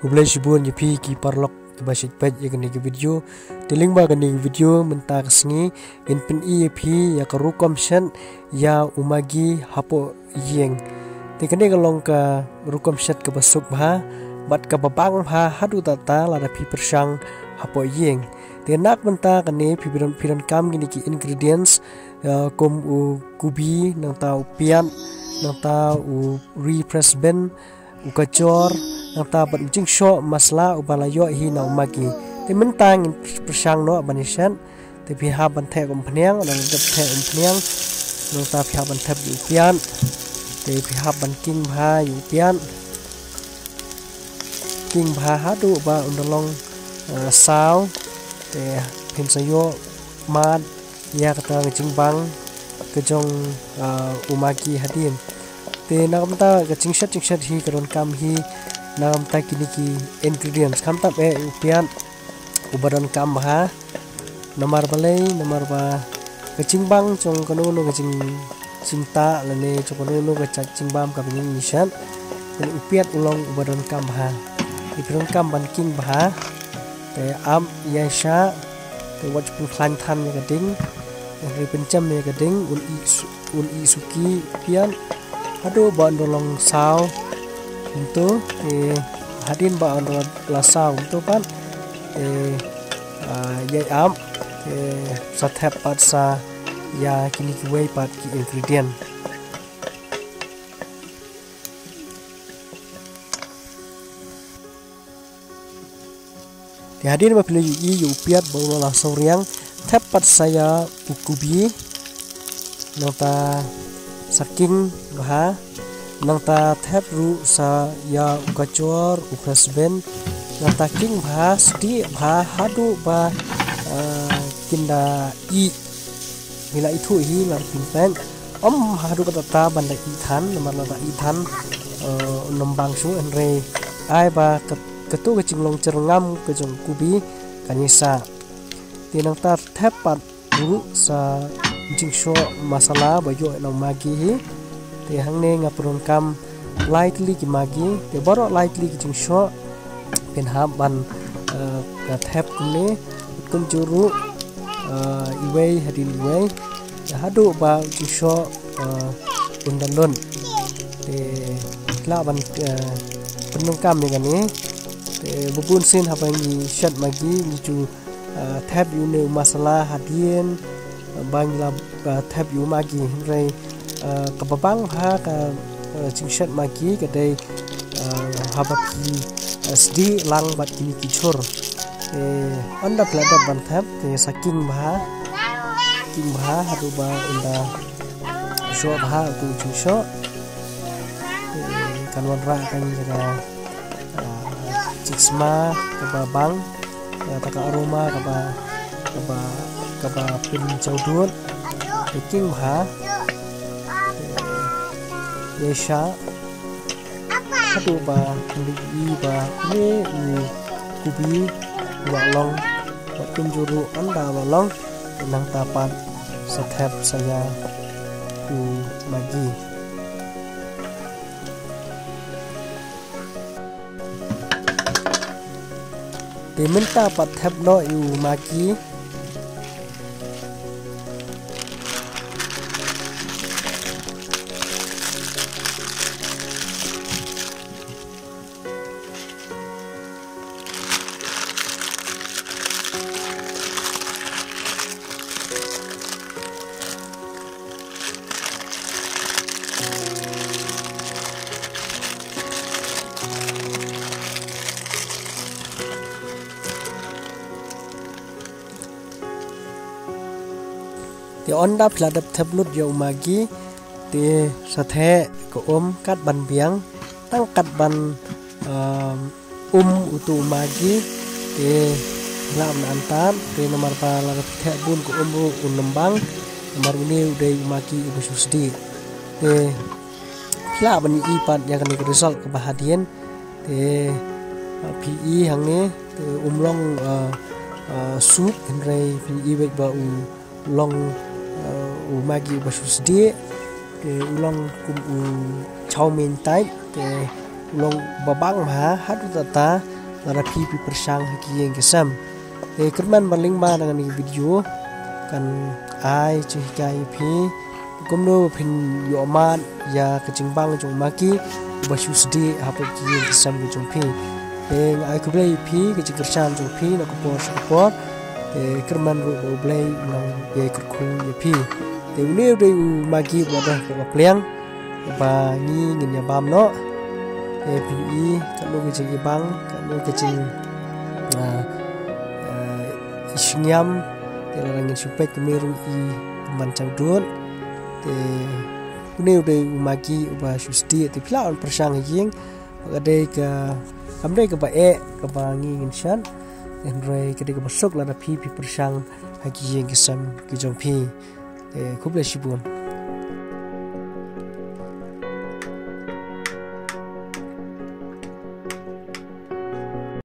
Ublay shibun yepi ki parlok ki basit pej ya kani video tiling ba kani video mentak sngi in pin yepi ya karukom shen ya umagi hapo yeng te kani kalong ka rukom shet ka basuk bha bat ka babang bha hadu tata la da pi persang hapo yeng te nak menta kani piran kam gini ki ingredients kom u kubi nang tau pian nang tau refresh ben u kacor nang ta bat jing sho masla ubalayo hi na umagi te mentang persang no banishan te pi ha ban the kom phnyang nang te the phnyang nang ta pi ha ban thap yu pian te pi ha ban king bha yu pian king bha ha du ba undalong sao te pin sayo man ya kata jing bang ke jong umagi hadin te nakam ta ka chingshat hi karon kam hi nakam ta kini ki ingredients kam ta be upian ubaran kam ha namar balai namar ba ka chingbang chong kanu no ka cinta lane chong kanu no ka chingbam ka bing nishan te upiat ulong ubaran kam ha ikron kam ban king ba te am yasha te wach pun klan than ya ka ding ri pencam ya ka ding un i suki pian aduh ba ndolong sao untuk hadin ba andol la sao untuk pan yai am sathap pat sa ya kini kuai pat ki ingredient di hadin ba pilih yu piat ba la sauriang thap pat saya ukubi nota saking bah nang ta thep ru sa ya ukacor ukrasben nang ta king bah sti bah hadu ba kinda i mila itu hi lar pinpen hadu kata ta banda i than namar la i than nombang su enre ai ba ketu ke cinglong cerngam ke jong kubi kanisa tinang ta thep pat ru sa jingsho masala bayo nang magi hi te hangne ngapron kam lightly ki magi te baro lightly ki jingsho pen haban ka thep kune kun juru iwei hadin iwei hadu ba jingsho undalon te la ban penung kam ni gani te bubun sin habang ni shat magi ni ju thep yune masala hadien bangla thap yu magi re kababang ha ka chingshat magi ka dei habapi sd lang bat kini kichur anda plada ban thap te saking bha king bha hadu ba unda sho bha tu chingsho kanwan ra kan jaga chiksma kababang taka aroma kaba pin chaudut king bha yesha hadu ba li ba ne kubi walong wat kunjuru anda walong nang tapat sathap saya u magi diminta pat thap no u magi te onda pladap tablut ya umagi te sathe ko kat ban biang tang kat ban utu umagi te lam antan te nomor pa la the bun ko unembang nomor ini udah umagi ibu susdi te pla ban i pat ya kan result ke bahadian te pi hangne te umlong sup enrai pi bet ba long umagi basus di ke ulang kum chow mein tai ke ulong babang ma hatu tata lara pi persang haki yang kesam kerman baling ma dengan video kan ai cuy kai pi kumno pin yo man ya kecing bang jong maki basu sedi apa ki yang kesam jong pi ai ku play pi kecing kersan jong pi na ko support kerman ro play nang ye kurku ye pi uni de maki bodah ko pleng ba ni ngin ya bam no pi kalau kecing bang kalau kecing isinyam terangin supaya kemeru i mancang dun uni udah magi ubah susti ti pilawan persang ying kadai ka amdai ka bae ka bangi insyan endrai kadai ka masuk la pi persang hagi ying kisam ki jong pi kuble shibun